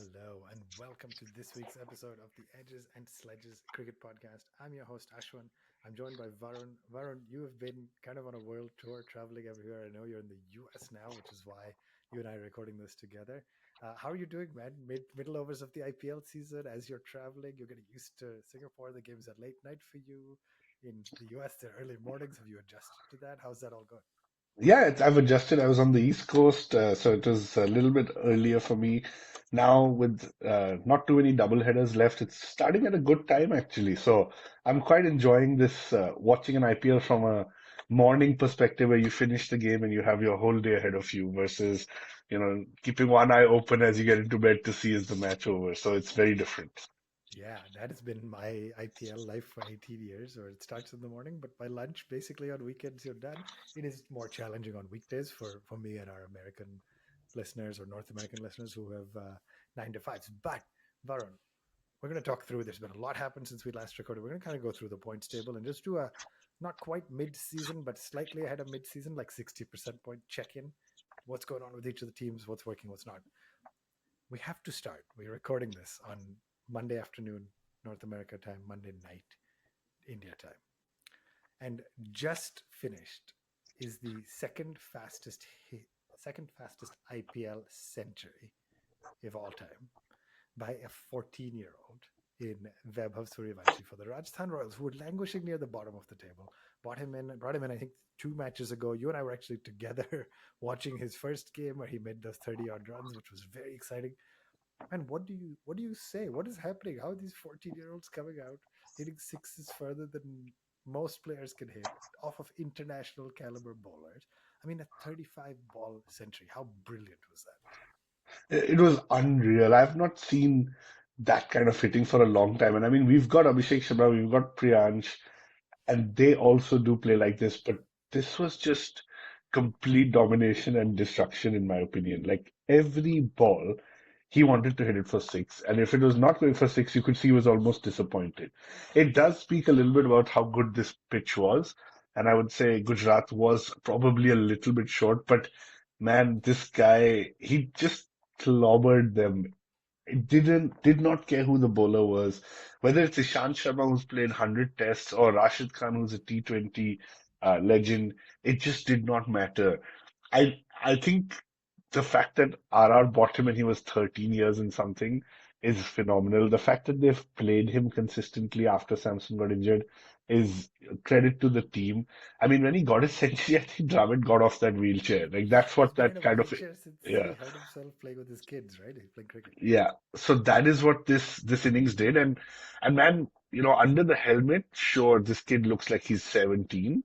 Hello and welcome to this week's episode of the Edges and Sledges Cricket Podcast. I'm your host Ashwin. I'm joined by Varun. Varun, you have been kind of on a world tour traveling everywhere. I know you're in the US now, which is why you and I are recording this together. How are you doing, man? Middle overs of the IPL season as you're traveling, you're getting used to Singapore. The games are late night for you. In the US, they're early mornings. Have you adjusted to that? How's that all going? Yeah, I've adjusted. I was on the East Coast, so it was a little bit earlier for me. Now, with not too many double headers left, it's starting at a good time actually. So I'm quite enjoying this watching an IPL from a morning perspective where you finish the game and you have your whole day ahead of you versus, keeping one eye open as you get into bed to see is the match over. So it's very different. Yeah, that has been my IPL life for 18 years, where it starts in the morning, but by lunch, basically on weekends, you're done. It is more challenging on weekdays for me and our American listeners or North American listeners who have 9 to 5s. But, Varun, we're going to talk through. There's been a lot happened since we last recorded. We're going to kind of go through the points table and just do a not quite mid season, but slightly ahead of mid season, like 60% point check in. What's going on with each of the teams? What's working? What's not? We have to start. We're recording this on Monday afternoon, North America time, Monday night, India time. And just finished is the second fastest IPL century of all time by a 14-year-old in Vaibhav Suryavanshi for the Rajasthan Royals, who were languishing near the bottom of the table. Brought him in, I think, 2 matches ago. You and I were actually together watching his first game where he made those 30-odd runs, which was very exciting. And what do you say? What is happening? How are these 14-year-olds coming out hitting sixes further than most players can hit off of international caliber bowlers? I mean, a 35 ball century. How brilliant was that? It was unreal. I've not seen that kind of hitting for a long time. And I mean, we've got Abhishek Sharma, we've got Priyansh, and they also do play like this, but this was just complete domination and destruction, in my opinion. Like every ball, he wanted to hit it for six, and if it was not going for six, you could see he was almost disappointed. It does speak a little bit about how good this pitch was, and I would say Gujarat was probably a little bit short, but man, this guy, he just clobbered them. It did not care who the bowler was, whether it's Ishant Sharma who's played 100 tests or Rashid Khan who's a T20 legend. It just did not matter. I think the fact that RR bought him when he was 13 years and something is phenomenal. The fact that they've played him consistently after Samson got injured is credit to the team. I mean, when he got his century, I think Dravid got off that wheelchair. Like Yeah, that's he's what been in that a kind of, wheelchair since he yeah. hurt himself playing with his kids, right? He's playing cricket. Yeah, so that is what this innings did, and man, under the helmet, sure, this kid looks like he's 17,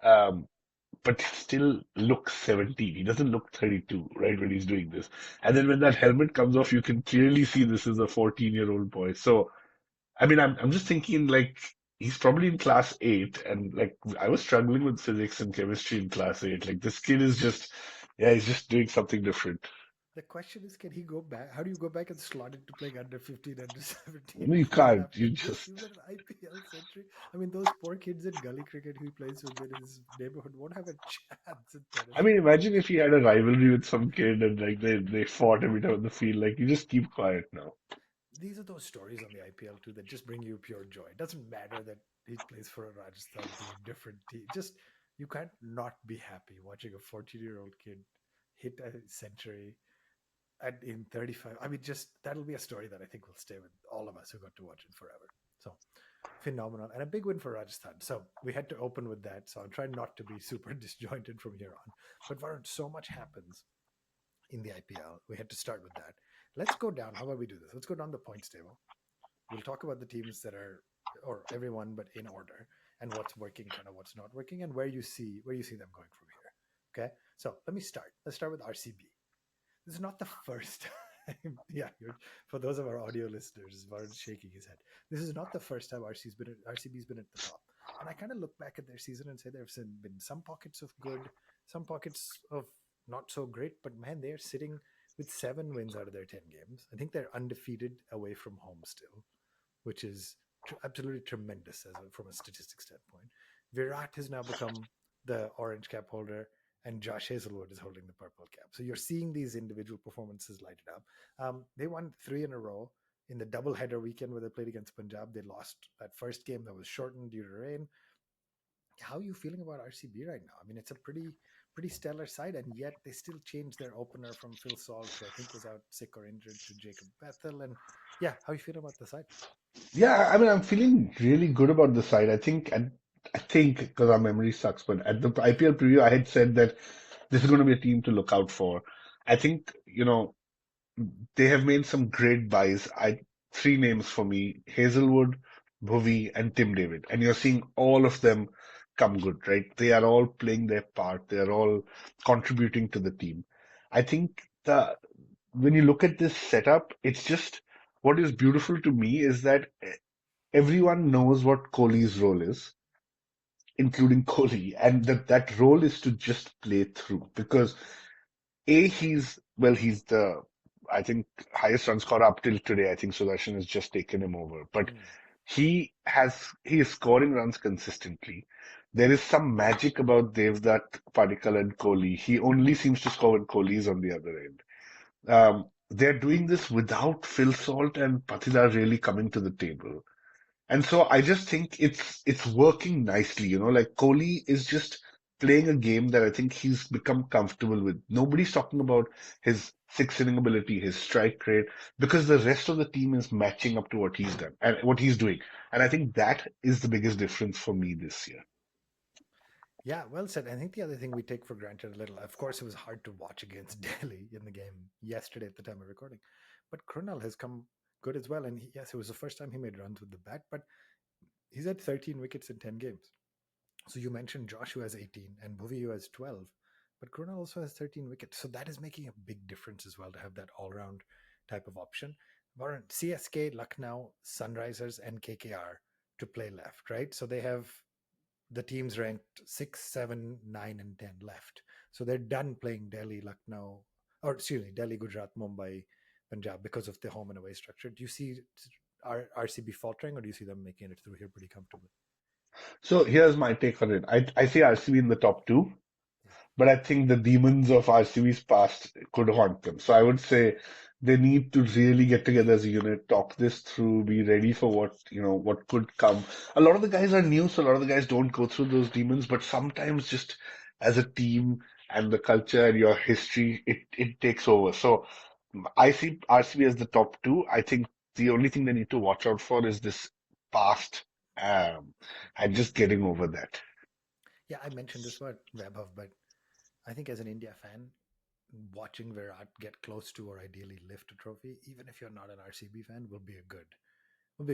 um, but he still looks 17. He doesn't look 32, right, when he's doing this. And then when that helmet comes off, you can clearly see this is a 14-year-old boy. So I mean, I'm just thinking like he's probably in class eight, and like I was struggling with physics and chemistry in class eight. Like this kid is just, yeah, he's just doing something different. The question is, can he go back? How do you go back and slot into playing under 15, under 17 You cricket can't. after You this? just You've got an IPL century. I mean, those poor kids in gully cricket who he plays with in his neighborhood won't have a chance in I tennis. mean, imagine if he had a rivalry with some kid and like they fought every time on the field. Like you just keep quiet now. These are those stories on the IPL too that just bring you pure joy. It doesn't matter that he plays for a Rajasthan team, different team. Just you can't not be happy watching a 14-year-old kid hit a century and in 35. I mean, just that'll be a story that I think will stay with all of us who got to watch it forever. So phenomenal and a big win for Rajasthan. So we had to open with that. So I'm trying not to be super disjointed from here on. But Varun, so much happens in the IPL. We had to start with that. Let's go down. How about we do this? Let's go down the points table. We'll talk about the teams that are, or everyone, but in order, and what's working, kind of what's not working, and where you see them going from here. Okay. So let me start. Let's start with RCB. This is not the first time. Yeah, for those of our audio listeners, Varun's shaking his head. This is not the first time RCB's been at the top. And I kind of look back at their season and say there have been some pockets of good, some pockets of not so great. But man, they're sitting with 7 wins out of their 10 games. I think they're undefeated away from home still, which is absolutely tremendous from a statistics standpoint. Virat has now become the orange cap holder. and Josh Hazelwood is holding the purple cap. So you're seeing these individual performances light it up. They won three in a row in the doubleheader weekend where they played against Punjab. They lost that first game that was shortened due to rain. How are you feeling about RCB right now? I mean, it's a pretty stellar side, and yet they still changed their opener from Phil Salt, who I think was out sick or injured, to Jacob Bethel. And yeah, how are you feeling about the side? Yeah, I mean, I'm feeling really good about the side. I think because our memory sucks, but at the IPL preview, I had said that this is going to be a team to look out for. I think, they have made some great buys. Three names for me: Hazelwood, Bhuvi, and Tim David. And you're seeing all of them come good, right? They are all playing their part. They are all contributing to the team. I think the when you look at this setup, it's just what is beautiful to me is that everyone knows what Kohli's role is, including Kohli, and that role is to just play through because he's the, I think, highest run scorer up till today. I think Sudarshan has just taken him over, but Mm. he is scoring runs consistently. There is some magic about Devdutt, Padikkal, and Kohli. He only seems to score when Kohli is on the other end. They're doing this without Phil Salt and Patidar really coming to the table. And so I just think it's working nicely, like Kohli is just playing a game that I think he's become comfortable with. Nobody's talking about his six inning ability, his strike rate, because the rest of the team is matching up to what he's done and what he's doing. And I think that is the biggest difference for me this year. Yeah, well said. I think the other thing we take for granted a little, of course, it was hard to watch against Delhi in the game yesterday at the time of recording, but Krunal has come good as well. And yes, it was the first time he made runs with the bat, but he's had 13 wickets in 10 games. So you mentioned Josh, who has 18, and Bhuvi, who has 12, but Krunal also has 13 wickets. So that is making a big difference as well to have that all round type of option. Varun, CSK, Lucknow, Sunrisers, and KKR to play left, right? So they have the teams ranked 6, 7, 9, and 10 left. So they're done playing Delhi, Lucknow, or excuse me, Delhi, Gujarat, Mumbai, Punjab because of the home and away structure. Do you see RCB faltering, or do you see them making it through here pretty comfortably? So here's my take on it. I see RCB in the top two, Yeah. but I think the demons of RCB's past could haunt them. So I would say they need to really get together as a unit, talk this through, be ready for what could come. A lot of the guys are new, so a lot of the guys don't go through those demons, but sometimes just as a team and the culture and your history, it takes over. So I see RCB as the top two. I think the only thing they need to watch out for is this past, um, and just getting over that. Yeah, I mentioned this about Vaibhav, but I think as an India fan, watching Virat get close to or ideally lift a trophy, even if you're not an RCB fan, will be a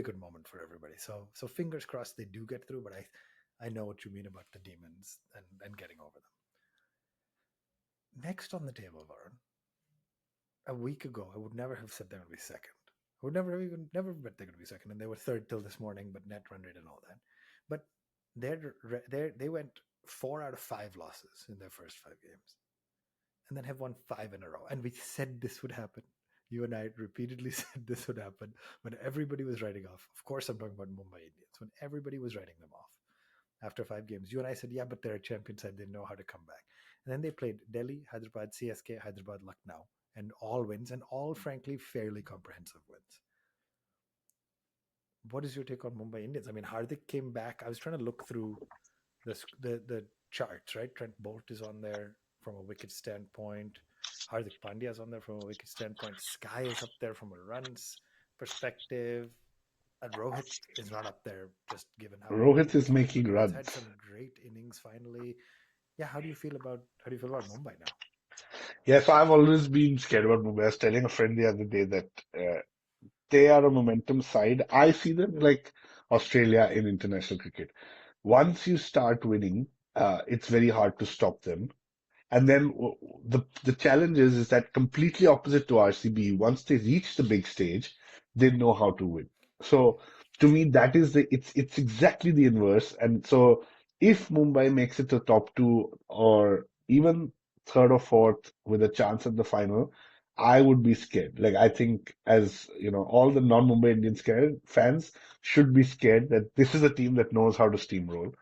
good moment for everybody. So fingers crossed they do get through, but I know what you mean about the demons and getting over them. Next on the table, Varun, a week ago, I would never have said they would be second. I would never bet they're going to be second, and they were third till this morning, but net run rate and all that. But they went 4 out of 5 losses in their first 5 games, and then have won 5 in a row. And we said this would happen. You and I repeatedly said this would happen when everybody was writing off. Of course, I'm talking about Mumbai Indians when everybody was writing them off after 5 games. You and I said, yeah, but they're a champion side. They know how to come back. And then they played Delhi, Hyderabad, CSK, Hyderabad, Lucknow, and all wins, and all, frankly, fairly comprehensive wins. What is your take on Mumbai Indians? I mean, Hardik came back. I was trying to look through the charts, right? Trent Bolt is on there from a wicket standpoint. Hardik Pandya is on there from a wicket standpoint. Sky is up there from a runs perspective. And Rohit is not up there, just given how Rohit is weak he is. But making Rohit's had runs. some great innings finally. Yeah, how do you feel about Mumbai now? Yeah, so I've always been scared about Mumbai. I was telling a friend the other day that they are a momentum side. I see them like Australia in international cricket. Once you start winning, it's very hard to stop them. And then the challenge is that completely opposite to RCB, once they reach the big stage, they know how to win. So to me, that is it's exactly the inverse. And so if Mumbai makes it to top two or even third or fourth with a chance at the final, I would be scared. Like I think as all the non-Mumbai Indians fans should be scared that this is a team that knows how to steamroll.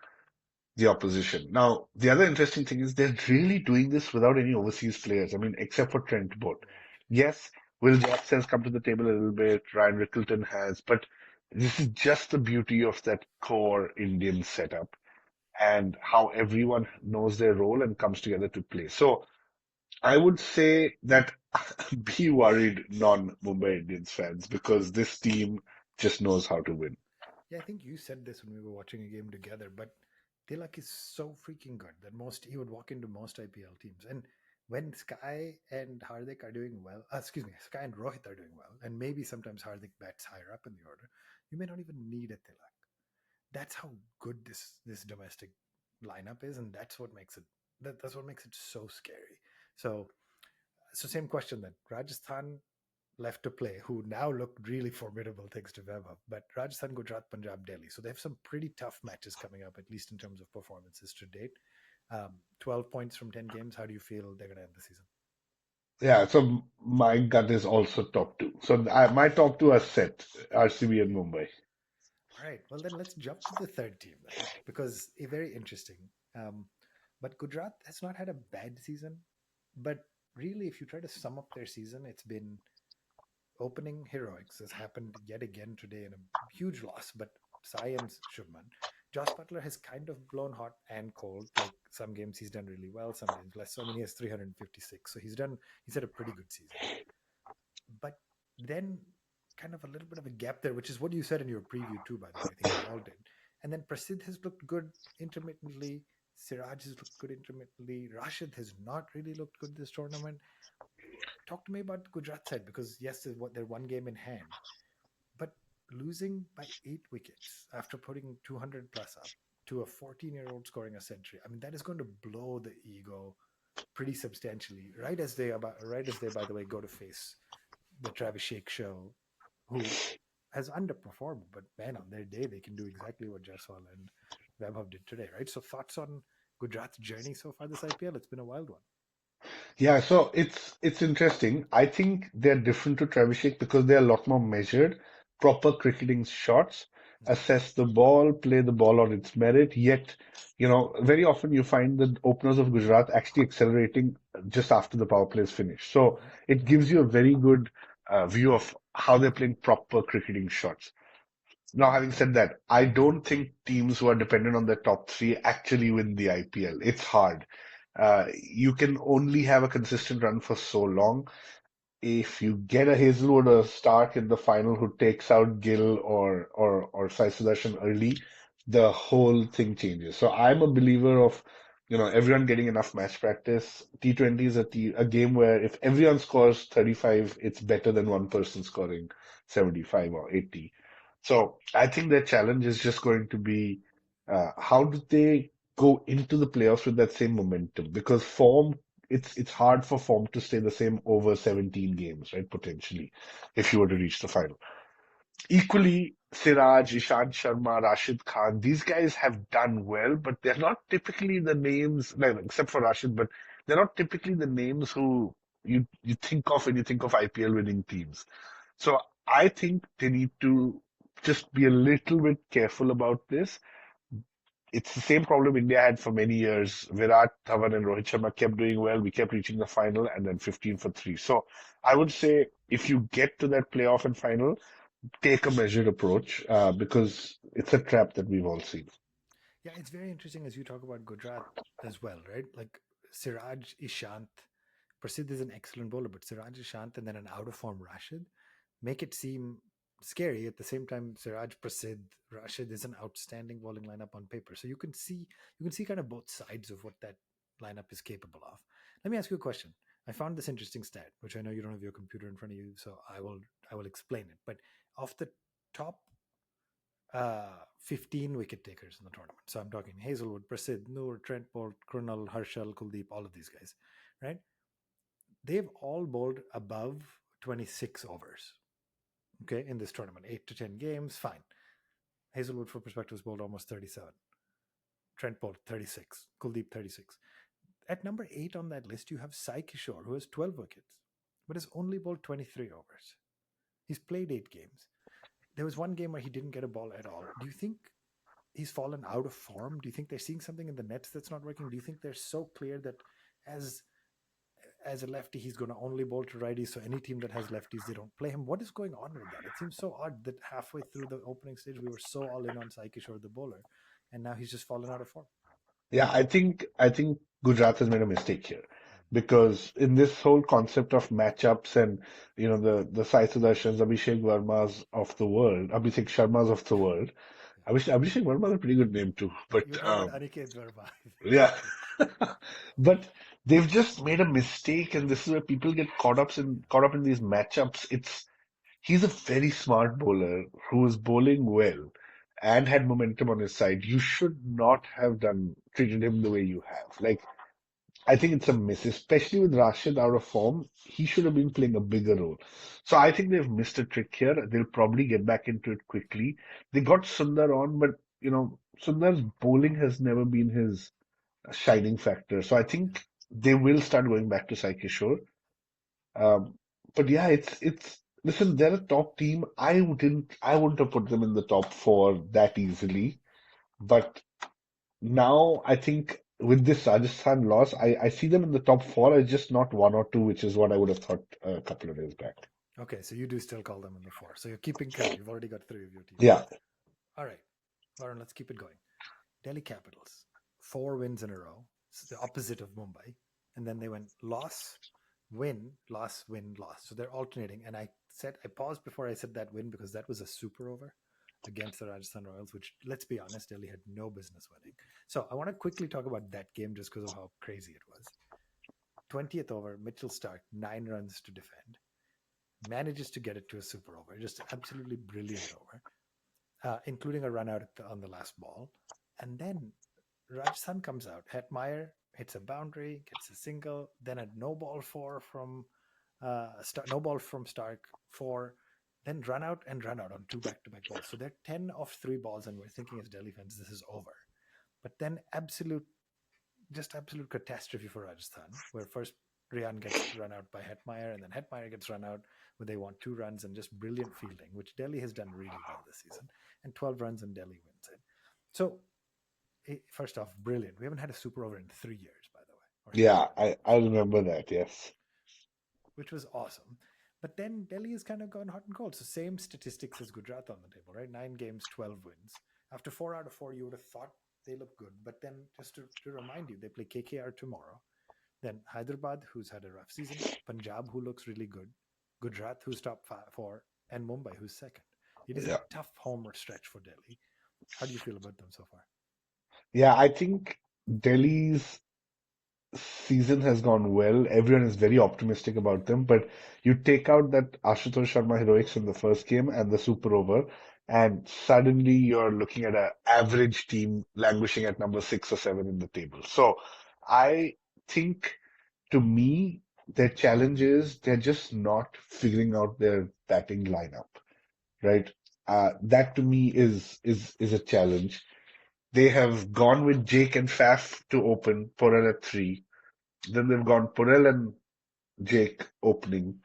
the opposition. Now, the other interesting thing is they're really doing this without any overseas players. I mean, except for Trent Bolt. Right. Yes, Will Jackson has come to the table a little bit, Ryan Rickleton has, but this is just the beauty of that core Indian setup and how everyone knows their role and comes together to play. So I would say that be worried, non-Mumbai Indians fans, because this team just knows how to win. Yeah, I think you said this when we were watching a game together, but Tilak is so freaking good that most he would walk into most IPL teams. And when Sky and Hardik are doing well, excuse me, Sky and Rohit are doing well, and maybe sometimes Hardik bats higher up in the order, you may not even need a Tilak. That's how good this domestic lineup is, and that's what makes it so scary. So same question then. Rajasthan left to play, who now look really formidable thanks to Vaibhav. But Rajasthan, Gujarat, Punjab, Delhi. So they have some pretty tough matches coming up, at least in terms of performances to date. 12 points from 10 games. How do you feel they're going to end the season? Yeah, so my gut is also top two. So my top two are set, RCB and Mumbai. All right. Well, then let's jump to the third team then, because very interesting. Um, but Gujarat has not had a bad season. But really, if you try to sum up their season, it's been opening heroics has happened yet again today in a huge loss, but Sai and Shubman. Josh Butler has kind of blown hot and cold. Like some games he's done really well, some games less. So I mean he has 356. So he's had a pretty good season. But then kind of a little bit of a gap there, which is what you said in your preview too, by the way. I think we all did. And then Prasidh has looked good intermittently. Siraj has looked good intermittently. Rashid has not really looked good this tournament. Talk to me about Gujarat side because yes, they're one game in hand, but losing by 8 wickets after putting 200 plus up to a 14-year-old scoring a century. I mean, that is going to blow the ego pretty substantially. Right as they, by the way, go to face the Travis Sheikh show, who has underperformed, but man, on their day they can do exactly what Jaiswal and Vaibhav did today, right? So thoughts on Gujarat's journey so far this IPL? It's been a wild one. Yeah, so it's interesting. I think they're different to Trevishik because they're a lot more measured, proper cricketing shots, Mm-hmm. assess the ball, play the ball on its merit. Yet, very often you find the openers of Gujarat actually accelerating just after the power play is finished. So Mm-hmm. it gives you a very good view of how they're playing proper cricketing shots. Now, having said that, I don't think teams who are dependent on their top three actually win the IPL. It's hard. You can only have a consistent run for so long. If you get a Hazelwood or a Stark in the final who takes out Gill or Sai Sudarshan early, the whole thing changes. So I'm a believer of, everyone getting enough match practice. T20 is a game where if everyone scores 35, it's better than one person scoring 75 or 80. So I think their challenge is just going to be how do they go into the playoffs with that same momentum? Because form, it's hard for form to stay the same over 17 games, right? Potentially, if you were to reach the final. Equally, Siraj, Ishant Sharma, Rashid Khan, these guys have done well, but they're not typically the names, like, except for Rashid, but they're not typically the names who you think of when you think of IPL winning teams. So I think they need to just be a little bit careful about this. It's the same problem India had for many years. Virat, Dhawan, and Rohit Sharma kept doing well. We kept reaching the final and then 15 for three. So I would say if you get to that playoff and final, take a measured approach because it's a trap that we've all seen. Yeah, it's very interesting as you talk about Gujarat as well, right? Like Siraj, Ishant, Prasidh is an excellent bowler, but Siraj, Ishant, and then an out of form Rashid make it seem scary. At the same time, Siraj, Prasidh, Rashid is an outstanding bowling lineup on paper. So you can see kind of both sides of what that lineup is capable of. Let me ask you a question. I found this interesting stat, which I know you don't have your computer in front of you, so I will explain it. But of the top 15 wicket takers in the tournament. So I'm talking Hazelwood, Prasidh, Noor, Trent Bolt, Krunal, Harshal, Kuldeep, all of these guys, right? They've all bowled above 26 overs, okay, in this tournament. 8 to 10 games, fine. Hazelwood, for perspective, has bowled almost 37. Trent Bolt, 36. Kuldeep, 36. At number 8 on that list, you have Sai Kishore, who has 12 wickets, but has only bowled 23 overs. He's played 8 games. There was one game where he didn't get a ball at all. Do you think he's fallen out of form? Do you think they're seeing something in the nets that's not working? Do you think they're so clear that as as a lefty, he's going to only bowl to righties. So any team that has lefties, they don't play him. What is going on with that? It seems so odd that halfway through the opening stage, we were so all in on Sai Kishore, the bowler, and now he's just fallen out of form. Yeah, I think Gujarat has made a mistake here because in this whole concept of matchups and the Sai Sudarshans, Abhishek Vermas of the world, Abhishek Sharmas of the world. Abhishek Verma is a pretty good name too, but You're talking about Aniket Verma, I think. yeah, but they've just made a mistake, and this is where people get caught up in these matchups. He's a very smart bowler who is bowling well and had momentum on his side. You should not have done treated him the way you have. Like, I think it's a miss, especially with Rashid out of form. He should have been playing a bigger role. So I think they've missed a trick here. They'll probably get back into it quickly. They got Sundar on, but Sundar's bowling has never been his shining factor. So I think they will start going back to Sai Kishore. Um, but yeah, it's listen, they're a top team. I wouldn't have put them in the top four that easily. But now I think with this Rajasthan loss, I see them in the top four as just not one or two, which is what I would have thought a couple of days back. Okay, so you do still call them in the four. So you're keeping count. You've already got three of your team there. Yeah, All right, Lauren, let's keep it going. Delhi Capitals, 4 wins in a row. It's the opposite of Mumbai. And then they went loss, win, loss, win, loss. So they're alternating. And I paused before I said that win because that was a super over against the Rajasthan Royals, which, let's be honest, Delhi had no business winning. So I want to quickly talk about that game just because of how crazy it was. 20th over, Mitchell Stark, 9 runs to defend, manages to get it to a super over. Just absolutely brilliant over, including a run out on the last ball. And then Rajasthan comes out. Hetmeyer hits a boundary, gets a single, then a no ball four from no ball from Stark, four, then run out on two back-to-back balls. So they're 10 off 3 balls, and we're thinking as Delhi fans, this is over. But then absolute catastrophe for Rajasthan, where first Rian gets run out by Hetmeyer, and then Hetmeyer gets run out when they want 2 runs, and just brilliant fielding, which Delhi has done really well this season. And 12 runs, and Delhi wins it. So, first off, brilliant. We haven't had a super over in 3 years, by the way, or yeah, 3 years, I remember that. Yes. which was awesome. But then Delhi has kind of gone hot and cold. So same statistics as Gujarat on the table, right? 9 games, 12 wins. After 4 out of 4, you would have thought they look good. But then just to remind you, they play KKR tomorrow. Then Hyderabad, who's had a rough season. Punjab, who looks really good. Gujarat, who's top 4. And Mumbai, who's second. It is a Yeah. tough home stretch for Delhi. How do you feel about them so far? Yeah, I think Delhi's season has gone well. Everyone is very optimistic about them, but you take out that Ashutosh Sharma heroics in the first game and the super over, and suddenly you're looking at an average team languishing at number 6 or 7 in the table. So I think, to me, their challenge is they're just not figuring out their batting lineup, right? That to me is a challenge. They have gone with Jake and Faf to open, Porel at 3. Then they've gone Porel and Jake opening.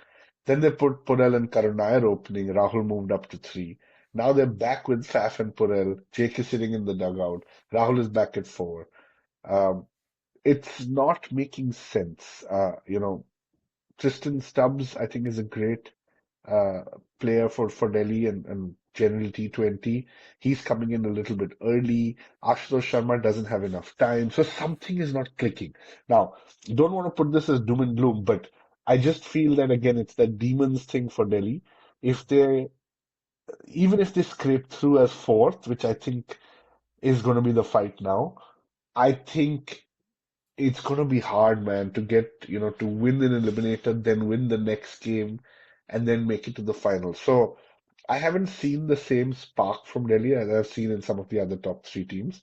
Then they put Porel and Karunayar opening. Rahul moved up to 3. Now they're back with Faf and Porel. Jake is sitting in the dugout. Rahul is back at 4. Um, it's not making sense. Tristan Stubbs, I think, is a great uh, player for Delhi and general T20. He's coming in a little bit early. Ashutosh Sharma doesn't have enough time. So something is not clicking. Now, don't want to put this as doom and gloom, but I just feel that again, it's that demons thing for Delhi. If they, even if they scrape through as fourth, which I think is going to be the fight now, I think it's going to be hard, man, to to win an eliminator, then win the next game, and then make it to the final. So I haven't seen the same spark from Delhi as I've seen in some of the other top three teams.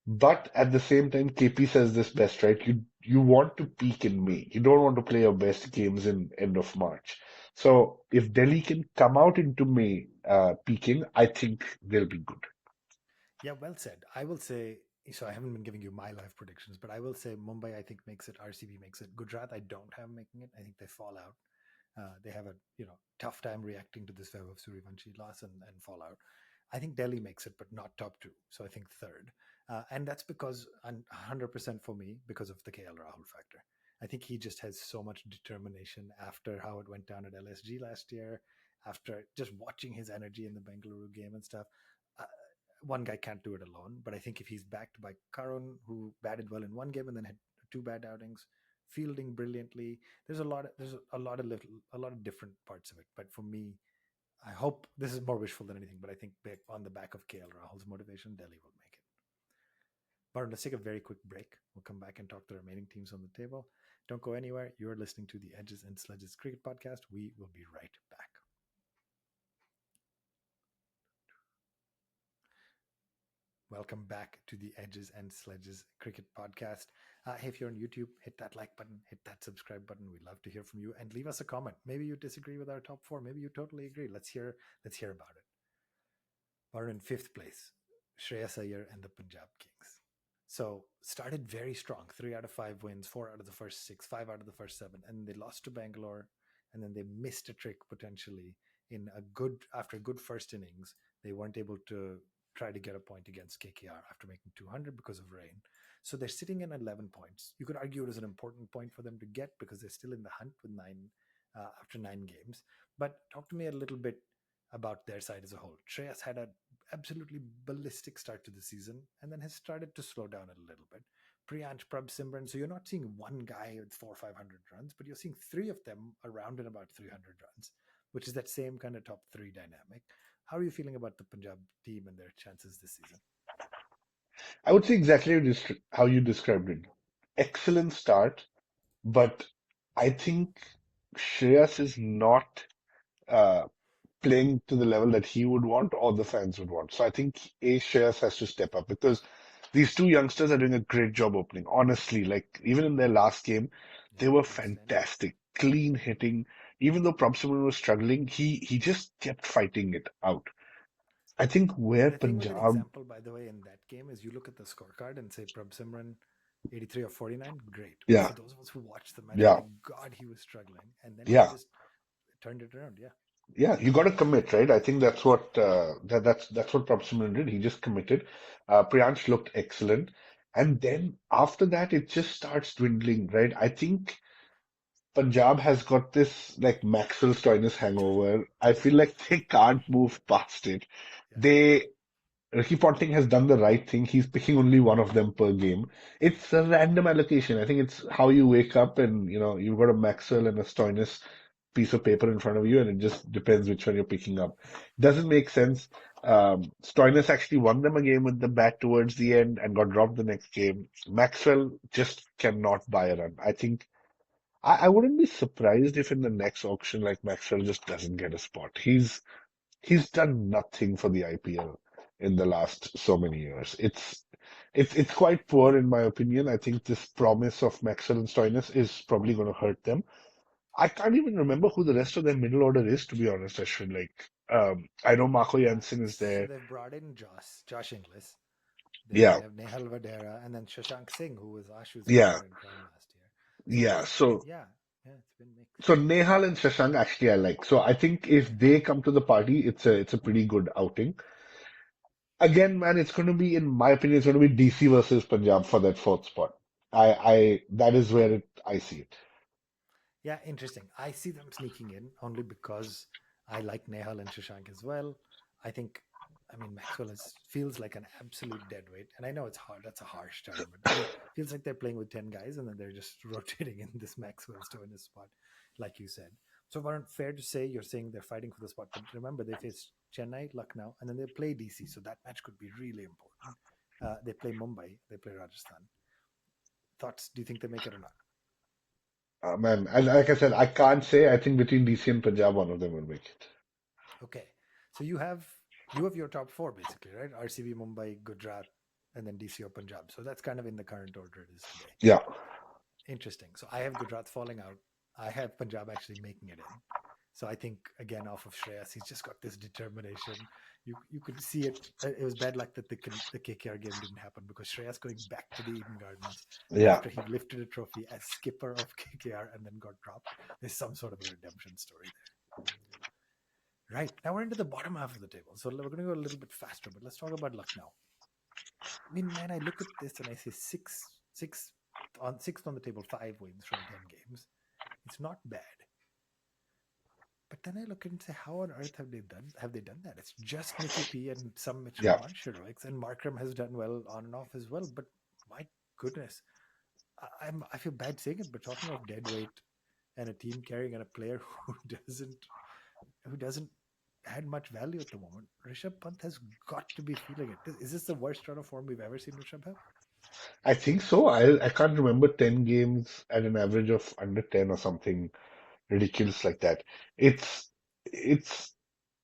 But at the same time, KP says this best, right? You want to peak in May. You don't want to play your best games in end of March. So if Delhi can come out into May peaking, I think they'll be good. Yeah, well said. I will say, so I haven't been giving you my live predictions, but I will say Mumbai, I think, makes it. RCB makes it. Gujarat, I don't have making it. I think they fall out. They have a tough time reacting to this Vaibhav Suryavanshi loss and fall out. I think Delhi makes it, but not top two. So I think third. And that's because, 100% for me, because of the KL Rahul factor. I think he just has so much determination after how it went down at LSG last year, after just watching his energy in the Bengaluru game and stuff. Uh, One guy can't do it alone, but I think if he's backed by Karun, who batted well in one game and then had two bad outings, fielding brilliantly, there's a lot of different parts of it. But for me, I hope this is more wishful than anything, but I think on the back of KL Rahul's motivation, Delhi will make it. But let's take a very quick break. We'll come back and talk the remaining teams on the table. Don't go anywhere. You're listening to the Edges and Sledges Cricket Podcast. We will be right back. Welcome back to the Edges and Sledges Cricket Podcast. Hey, if you're on YouTube, hit that like button, hit that subscribe button. We'd love to hear from you, and leave us a comment. Maybe you disagree with our top four. Maybe you totally agree. Let's hear about it. Are in fifth place, Shreyas Iyer and the Punjab Kings. So started very strong, 3 out of 5 wins, 4 out of the first 6, 5 out of the first 7, and they lost to Bangalore, and then they missed a trick potentially after a good first innings. They weren't able to try to get a point against KKR after making 200 because of rain. So they're sitting in 11 points. You could argue it is an important point for them to get because they're still in the hunt with after 9 games. But talk to me a little bit about their side as a whole. Shreyas had an absolutely ballistic start to the season and then has started to slow down a little bit. Priyansh, Prabh, Simran. So you're not seeing one guy with 400 or 500 runs, but you're seeing 3 of them around and about 300 runs, which is that same kind of top 3 dynamic. How are you feeling about the Punjab team and their chances this season? I would say exactly how you described it. Excellent start, but I think Shreyas is not uh, playing to the level that he would want or the fans would want. So I think Shreyas has to step up because these two youngsters are doing a great job opening. Honestly, like even in their last game, they Yeah, were outstanding. fantastic, clean hitting. Even though Prabhsimran was struggling, he just kept fighting it out. I think where And the thing with that Punjab, example, by the way, in that game is you look at the scorecard and say Prabh Simran 83 or 49, great. But yeah, for those of us who watched the match, yeah, my God, he was struggling. And then he yeah, just turned it around. Yeah. yeah, you got to commit, right? I think that's what that's what Prabhsimran did. He just committed. Priyansh looked excellent, and then after that, it just starts dwindling, right? I think Punjab has got this like Maxwell Stoinis hangover. I feel like they can't move past it. Yeah. They Ricky Ponting has done the right thing. He's picking only one of them per game. It's a random allocation. I think it's how you wake up and you've got a Maxwell and a Stoinis piece of paper in front of you, and it just depends which one you're picking up. Doesn't make sense. Stoinis actually won them a game with the bat towards the end and got dropped the next game. Maxwell just cannot buy a run. I think I wouldn't be surprised if in the next auction, like Maxwell just doesn't get a spot. He's done nothing for the IPL in the last so many years. It's quite poor in my opinion. I think this promise of Maxwell and Stoinis is probably going to hurt them. I can't even remember who the rest of their middle order is, to be honest, Ashwin. I know Marco Jansen is So there. they've brought in Josh Inglis. They Yeah, have Nehal Vadera and then Shashank Singh, who was Ashu's yeah, partner in crime last year. So yeah. So yeah, it's been mixed. so Nehal and Shashank actually I like. So I think if Yeah. they come to the party, it's a pretty good outing. Again, man, it's going to be, in my opinion, it's going to be DC versus Punjab for that fourth spot. That is where I see it. Yeah, interesting. I see them sneaking in only because I like Nehal and Shashank as well. I think, I mean, feels like an absolute dead weight. And I know it's hard. That's a harsh term, but feels like they're playing with 10 guys and then they're just rotating in this Maxwell Stowe in this spot, like you said. So, Varun, fair to say you're saying they're fighting for the spot. But remember, they face Chennai, Lucknow, and then they play DC. So that match could be really important. They play Mumbai, they play Rajasthan. Thoughts? Do you think they make it or not? Man, and like I said, I can't say. I think between DC and Punjab, one of them will make it. Okay. So you have your top four basically, right? RCB, Mumbai, Gujarat, and then DC or Punjab. So that's kind of in the current order it is today. Yeah. Interesting. So I have Gujarat falling out. I have Punjab actually making it in. So I think again off of Shreyas, he's just got this determination. You could see it. It was bad luck that the KKR game didn't happen because Shreyas going back to the Eden Gardens Yeah. after he lifted a trophy as skipper of KKR and then got dropped. There's some sort of a redemption story there. Right. Now we're into the bottom half of the table. So we're going to go a little bit faster, but let's talk about luck now. I mean, man, I look at this and I say sixth on the table, 5 wins from 10 games. It's not bad. But then I look and say, how on earth have they done that? It's just Nicky P and some Mitchell Yeah, Marsh and Markram has done well on and off as well. But my goodness, I feel bad saying it, but talking of dead weight and a team carrying and a player who doesn't had much value at the moment, Rishabh Pant has got to be feeling it. Is this the worst run of form we've ever seen Rishabh have? I think so. I can't remember 10 games at an average of under 10 or something ridiculous like that. It's it's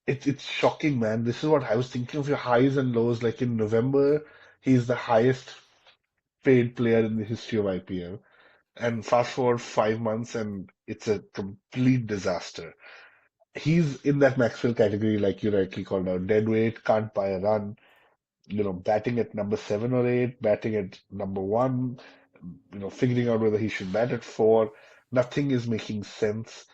it's shocking, man. This is what I was thinking of your highs and lows. Like in November, he's the highest paid player in the history of IPL. And fast forward 5 months and it's a complete disaster. He's in that Maxwell category, like you rightly called out. Dead weight, can't buy a run, batting at number 7 or 8, batting at number one, figuring out whether he should bat at four. Nothing is making sense.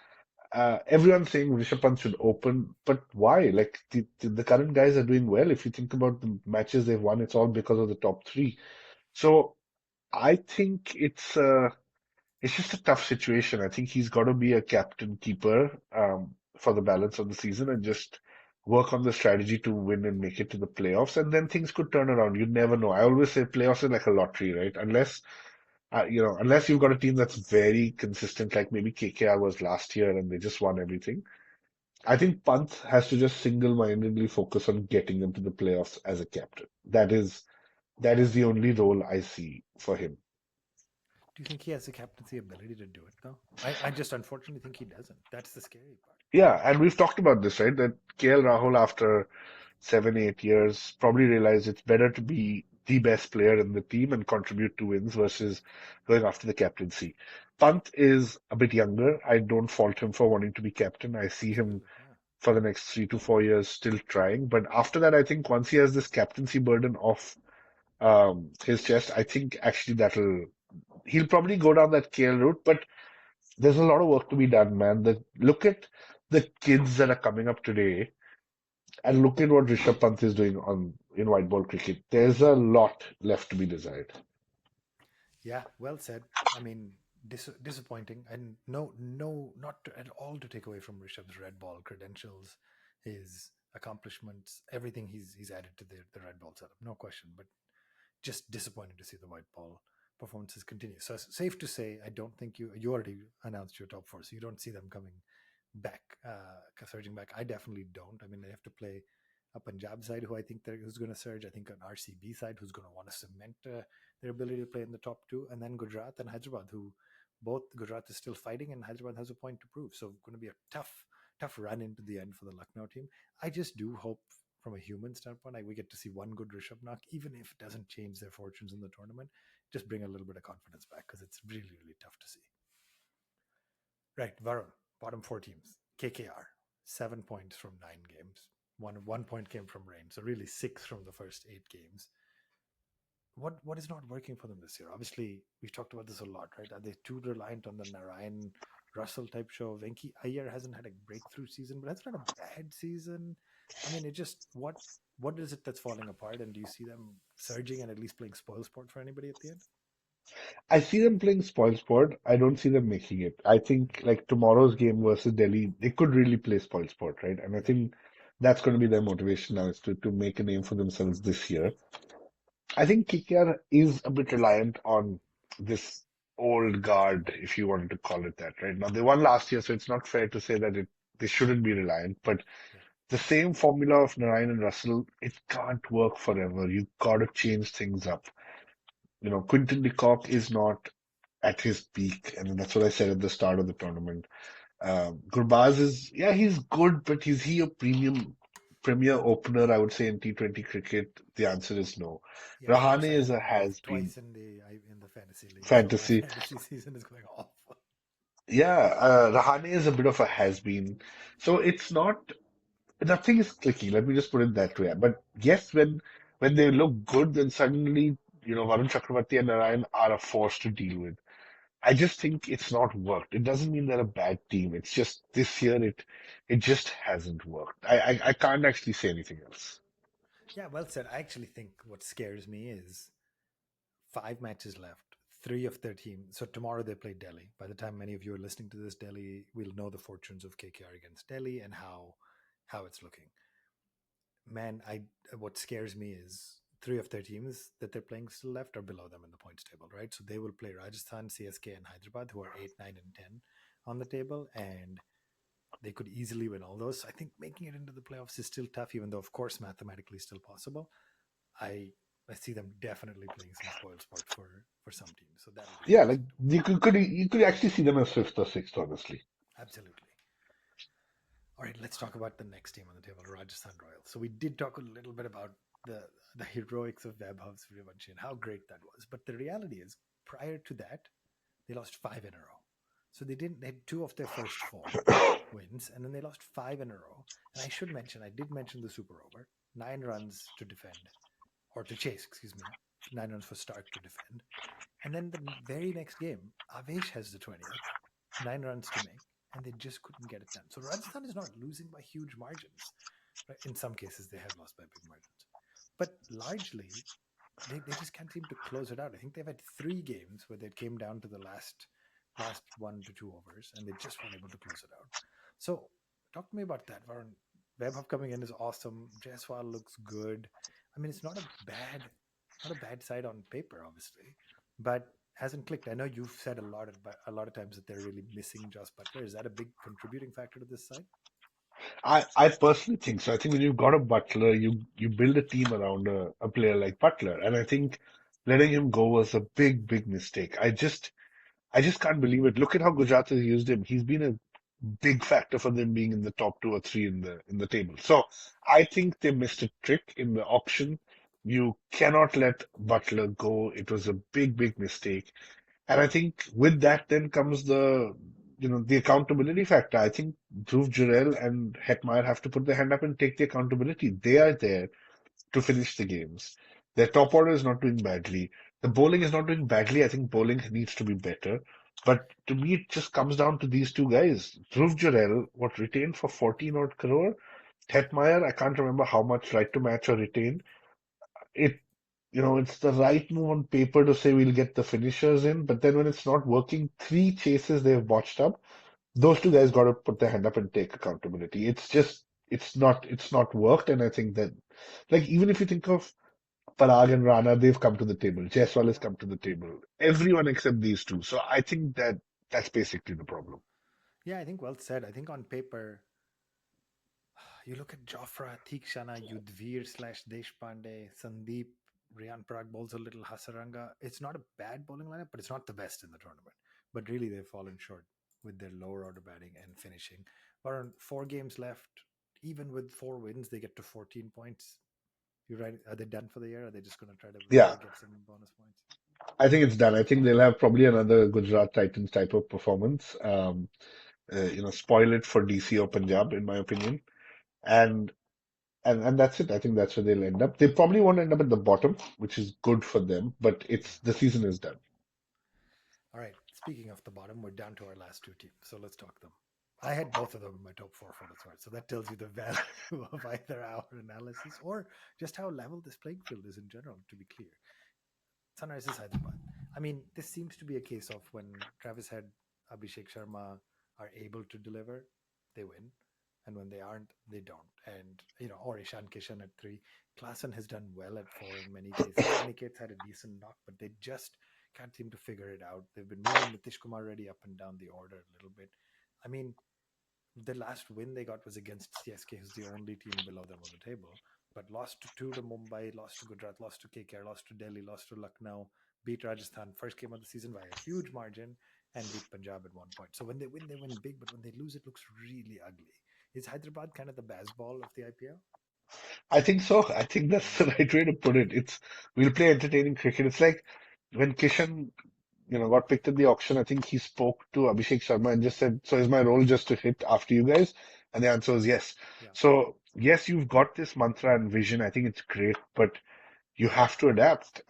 Everyone's saying Rishabh Pant should open, but why? Like the current guys are doing well. If you think about the matches they've won, it's all because of the top three. So I think it's just a tough situation. I think he's got to be a captain keeper for the balance of the season and just work on the strategy to win and make it to the playoffs, and then things could turn around. You never know. I always say playoffs are like a lottery, right? Unless you've got a team that's very consistent, like maybe KKR was last year and they just won everything. I think Pant has to just single-mindedly focus on getting them to the playoffs as a captain. That is the only role I see for him. Do you think he has the captaincy ability to do it though? I just unfortunately think he doesn't. That's the scary part. Yeah, and we've talked about this, right? That KL Rahul, after 7, 8 years, probably realized it's better to be the best player in the team and contribute to wins versus going after the captaincy. Pant is a bit younger. I don't fault him for wanting to be captain. I see him Absolutely, yeah. for the next 3 to 4 years still trying. But after that, I think once he has this captaincy burden off his chest, I think actually he'll probably go down that KL route. But there's a lot of work to be done, man. Look at the kids that are coming up today and look at what Rishabh Pant is doing in white ball cricket. There's a lot left to be desired. Yeah, well said. I mean, disappointing, and no, not at all to take away from Rishabh's red ball credentials, his accomplishments, everything he's added to the red ball setup, no question. But just disappointing to see the white ball performances continue. So it's safe to say, I don't think you already announced your top four, so you don't see them coming back, surging back. I definitely don't. I mean, they have to play a Punjab side who I think who's going to surge. I think an RCB side who's going to want to cement their ability to play in the top two, and then Gujarat and Hyderabad, who both Gujarat is still fighting, and Hyderabad has a point to prove. So going to be a tough run into the end for the Lucknow team. I just do hope, from a human standpoint, we get to see one good Rishabh knock, even if it doesn't change their fortunes in the tournament. Just bring a little bit of confidence back because it's really tough to see. Right, Varun, bottom four teams. KKR, 7 points from 9 games. One point came from rain, so really six from the first 8 games. What is not working for them this year? Obviously, we've talked about this a lot, right? Are they too reliant on the Narayan Russell type show? Venki Iyer hasn't had a breakthrough season, but that's not a bad season. I mean, it just what is it that's falling apart? And do you see them surging and at least playing spoil sport for anybody at the end? I see them playing spoilsport. I don't see them making it. I think like tomorrow's game versus Delhi, they could really play spoilsport, right? And I Yeah, think that's going to be their motivation now is to make a name for themselves this year. I think KKR is a bit reliant on this old guard, if you wanted to call it that, right? Now they won last year, so it's not fair to say that they shouldn't be reliant, but yeah. the same formula of Narayan and Russell, it can't work forever. You've got to change things up. Quinton de Kock is not at his peak, and that's what I said at the start of the tournament. Gurbaz yeah, he's good, but is he a premier opener? I would say in T20 cricket, the answer is no. Yeah, of course, Rahane I is had a them both has-been twice in the fantasy league, so my fantasy. fantasy season is going awful. Yeah, Rahane is a bit of a has-been. So it's not, nothing is clicking. Let me just put it that way. But yes, when they look good, then suddenly, Varun Chakravarti and Narayan are a force to deal with. I just think it's not worked. It doesn't mean they're a bad team. It's just this year it just hasn't worked. I can't actually say anything else. Yeah, well said. I actually think what scares me is 5 matches left, three of their team. So tomorrow they play Delhi. By the time many of you are listening to this, Delhi will know the fortunes of KKR against Delhi and how it's looking. Man, I what scares me is three of their teams that they're playing still left are below them in the points table, right? So they will play Rajasthan, CSK, and Hyderabad, who are 8, 9, and 10 on the table, and they could easily win all those. So I think making it into the playoffs is still tough, even though of course mathematically still possible. I I see them definitely playing some spoil sport for some teams, so that'll be Yeah, like interesting to you could actually see them as fifth or sixth, honestly. absolutely. All right, let's talk about the next team on the table, Rajasthan Royals. So we did talk a little bit about the heroics of Vaibhav Suryavanshi and how great that was, but the reality is, prior to that, they lost five in a row. So they didn't. They had two of their first four wins, and then they lost five in a row. And I should mention, I did mention the super over, 9 runs to defend or to chase, excuse me, 9 runs for Stark to defend, and then the very next game, Avesh has the 20th, 9 runs to make, and they just couldn't get it done. So Rajasthan is not losing by huge margins. Right? In some cases, they have lost by big margins, but largely they just can't seem to close it out. I think they've had 3 games where they came down to the last 1 to 2 overs, and they just weren't able to close it out. So talk to me about that, Varun. Vaibhav coming in is awesome. Jaiswal looks good. I mean, it's not a bad side on paper, obviously, but hasn't clicked. I know you've said a lot of times that they're really missing Joss Butler. Is that a big contributing factor to this side? I personally think so. I think when you've got a Butler, you build a team around a player like Butler, and I think letting him go was a big mistake. I just can't believe it. Look at how Gujarat has used him. He's been a big factor for them being in the top two or three in the table. So I think they missed a trick in the auction. You cannot let Butler go. It was a big mistake. And I think with that then comes the accountability factor. I think Dhruv Jurel and Hetmeyer have to put their hand up and take the accountability. They are there to finish the games. Their top order is not doing badly. The bowling is not doing badly. I think bowling needs to be better. But to me, it just comes down to these two guys. Dhruv Jurel, what retained for 14 odd crore. Hetmeyer, I can't remember how much right to match or retain. It, it's the right move on paper to say we'll get the finishers in, but then when it's not working, 3 chases they've botched up. Those two guys got to put their hand up and take accountability. It's not worked, and I think that, like, even if you think of Parag and Rana, they've come to the table. Jaiswal has Yeah. come to the table. Everyone except these two. So I think that that's basically the problem. Yeah, I think well said. I think on paper, you look at Jofra, Theekshana, Yudhvir slash Deshpande, Sandeep, Riyan Parag bowls a little Hasaranga. It's not a bad bowling lineup, but it's not the best in the tournament. But really, they've fallen short with their lower order batting and finishing. But on 4 games left, even with 4 wins, they get to 14 points. You're right. Are they done for the year? Are they just going to try to Yeah, get some bonus points? I think it's done. I think they'll have probably another Gujarat Titans type of performance. Spoil it for DC or Punjab, in my opinion. And and that's it. I think that's where they'll end up. They probably won't end up at the bottom, which is good for them, but Yeah. it's the season is done. All right. Speaking of the bottom, we're down to our last 2 teams. So let's talk them. I had both of them in my top four for the start. So that tells you the value of either our analysis or just how level this playing field is in general, to be clear. Sunrisers Hyderabad. I mean, this seems to be a case of when Travis Head, Abhishek Sharma are able to deliver, they win. And when they aren't, they don't. And, or Ishan Kishan at 3. Klassen has done well at 4 in many cases. Aniket's had a decent knock, but they just can't seem to figure it out. They've been moving Nitish Kumar Reddy up and down the order a little bit. I mean, the last win they got was against CSK, who's the only team below them on the table. But lost to two to Mumbai, lost to Gujarat, lost to KKR, lost to Delhi, lost to Lucknow, beat Rajasthan first game of the season by a huge margin, and beat Punjab at 1 point. So when they win big, but when they lose, it looks really ugly. Is Hyderabad kind of the baseball of the IPL? I think so. I think that's the right way to put it. We'll play entertaining cricket. It's like when Kishan, got picked at the auction. I think he spoke to Abhishek Sharma and just said, "So is my role just to hit after you guys?" And the answer was yes. Yeah, So yes, you've got this mantra and vision. I think it's great, but you have to adapt.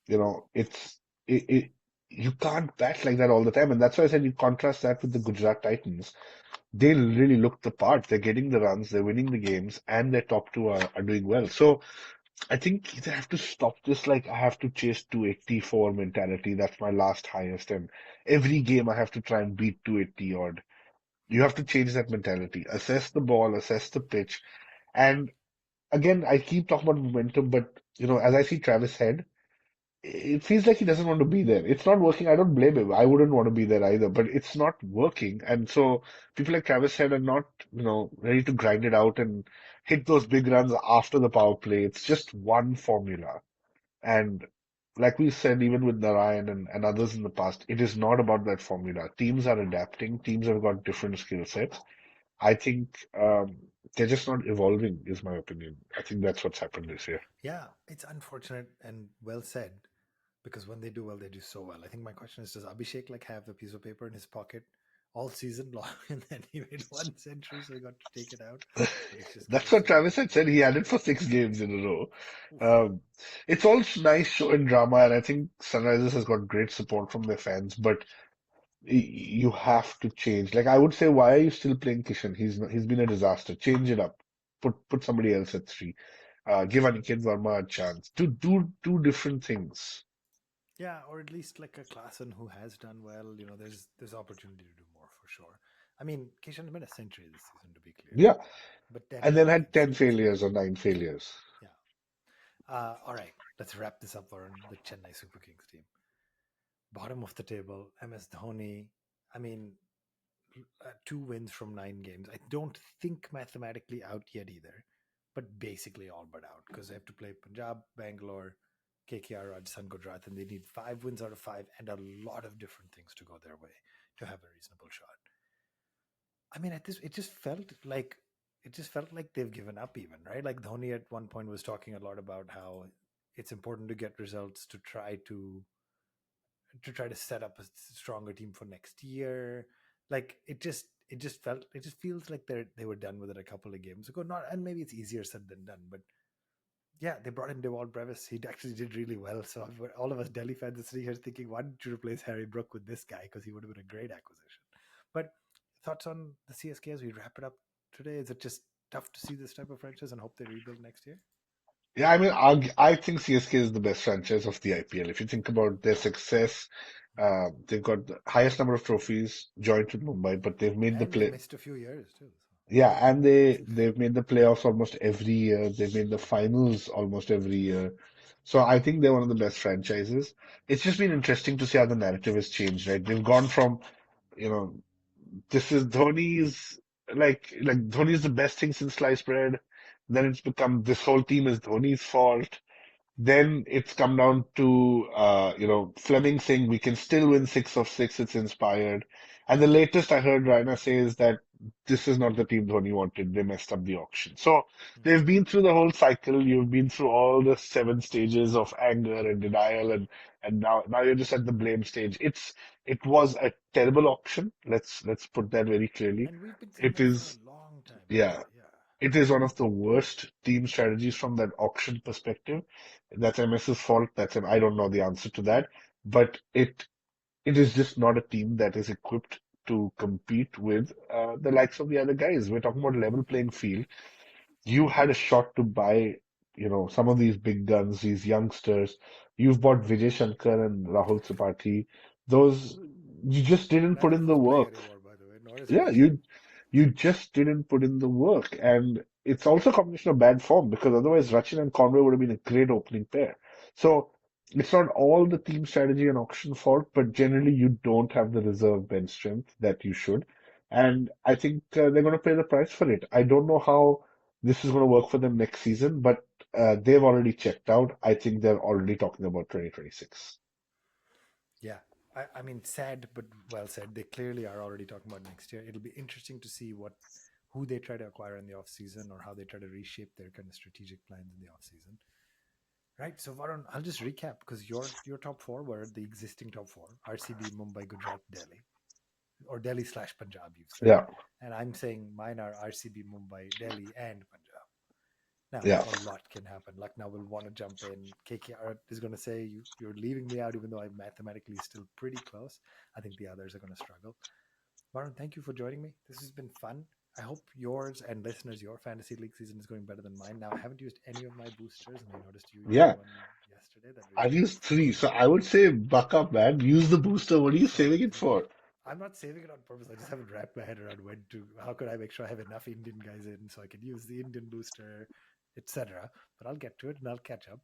You know, it's it. you can't bat like that all the time. And that's why I said you contrast that with the Gujarat Titans. They really look the part. They're getting the runs, they're winning the games, and their top two are doing well. So I think they have to stop this, like, I have to chase 284 mentality. That's my last highest. And every game I have to try and beat 280 odd. You have to change that mentality. Assess the ball, assess the pitch. And again, I keep talking about momentum, but as I see Travis Head, it feels like he doesn't want to be there. It's not working. I don't blame him. I wouldn't want to be there either, but it's not working. And so people like Travis Head are not, ready to grind it out and hit those big runs after the power play. It's just one formula. And like we said, even with Narayan and others in the past, it is not about that formula. Teams are adapting. Teams have got different skill sets. I think they're just not evolving, is my opinion. I think that's what's happened this year. Yeah, it's unfortunate and well said because when they do well, they do so well. I think my question is, does Abhishek like have a piece of paper in his pocket all season long, and then he made one century, so he got to take it out? But it's just That's close what to home. Travis had said. He had it for 6 games in a row. Oof. Um, it's all nice show and drama, and I think Sunrisers has got great support from their fans. But you have to change. Like I would say, why are you still playing Kishan? He's been a disaster. Change it up. Put somebody else at three. Give Aniket Verma a chance. Do two different things. Yeah, or at least like a Klassen who has done well. There's opportunity to do more for sure. I mean, Kishan made a century this season, to be clear, Yeah, but 10 and then bad had games, so 10 it's failures or 9 failures. yeah. All right, let's wrap this up on the Chennai Super Kings team. Bottom of the table, MS Dhoni. I mean, 2 wins from 9 games. I don't think mathematically out yet either, but basically all but out because they have to play Punjab, Bangalore, KKR, Rajasthan, Gujarat, and they need 5 wins out of 5 and a lot of different things to go their way to have a reasonable shot. I mean, at this, it just felt like they've given up, even right. Like Dhoni at one point was talking a lot about how it's important to get results to try to set up a stronger team for next year. Like it just feels like they were done with it a couple of games ago. Not and maybe it's easier said than done, but yeah, they brought in Devon Brevis. He actually did really well. So all of us Delhi fans are sitting here thinking, why didn't you replace Harry Brook with this guy? Because he would have been a great acquisition. But thoughts on the CSK as we wrap it up today? Is it just tough to see this type of franchise and hope they rebuild next year? Yeah, I mean, I think CSK is the best franchise of the IPL. If you think about their success, they've got the highest number of trophies joint with Mumbai, but they've made the And they play. missed a few years too. Yeah, and they've made the playoffs almost every year. They've made the finals almost every year. So I think they're one of the best franchises. It's just been interesting to see how the narrative has changed, right? They've gone from, you know, this is Dhoni's like Dhoni's the best thing since sliced bread. Then it's become this whole team is Dhoni's fault. Then it's come down to Fleming saying we can still win 6 of 6. It's inspired. And the latest I heard Raina say is that this is not the team Dhoni wanted. They messed up the auction. So Mm. they've been through the whole cycle. You've been through all the 7 stages of anger and denial, and now you're just at the blame stage. It was a terrible auction. Let's put that very clearly. And we've been saying It that for a is long time, by the yeah. way. Yeah. It is one of the worst team strategies from that auction perspective. That's MS's fault. I don't know the answer to that, but it is just not a team that is equipped to compete with the likes of the other guys. We're talking about level playing field. You had a shot to buy, some of these big guns, these youngsters. You've bought Vijay Shankar and Rahul Tripathi. Those you just didn't put Neither in of the who's playing work. anymore, by the way, nor is Yeah, Vijay you Shankar. you just didn't put in the work. And it's also a combination of bad form because otherwise Rachin and Conway would have been a great opening pair. So it's not all the team strategy and auction fault, but generally you don't have the reserve bench strength that you should. And I think they're going to pay the price for it. I don't know how this is going to work for them next season, but they've already checked out. I think they're already talking about 2026. Yeah. I mean, sad but well said. They clearly are already talking about next year. It'll be interesting to see who they try to acquire in the off season or how they try to reshape their kind of strategic plans in the off season. Right. So Varun, I'll just recap because your top four were the existing top four: RCB, Mumbai, Gujarat, Delhi, or Delhi slash Punjab. You've said, Yeah. and I'm saying mine are RCB, Mumbai, Delhi, and Punjab. Now, Yeah. a lot can happen. Lucknow will want to jump in. KKR is going to say you're leaving me out, even though I'm mathematically still pretty close. I think the others are going to struggle. Varun, thank you for joining me. This has been fun. I hope yours and listeners, your fantasy league season is going better than mine. Now, I haven't used any of my boosters, and I noticed you used Yeah. one yesterday. That I've really used three. excites So me. I would say buck up, man. Use the booster. What are you saving it Thank you. for? I'm not saving it on purpose. I just haven't wrapped my head around when to. How could I make sure I have enough Indian guys in so I can use the Indian booster, etc. But I'll get to it and I'll catch up.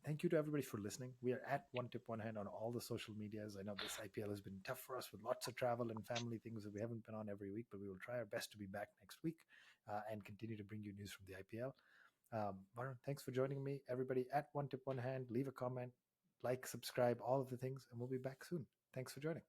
Thank you to everybody for listening. We are at One Tip One Hand on all the social medias. I know this IPL has been tough for us with lots of travel and family things that we haven't been on every week, but we will try our best to be back next week and continue to bring you news from the IPL. Varun, thanks for joining me. Everybody at One Tip One Hand, leave a comment, like, subscribe, all of the things, and we'll be back soon. Thanks for joining.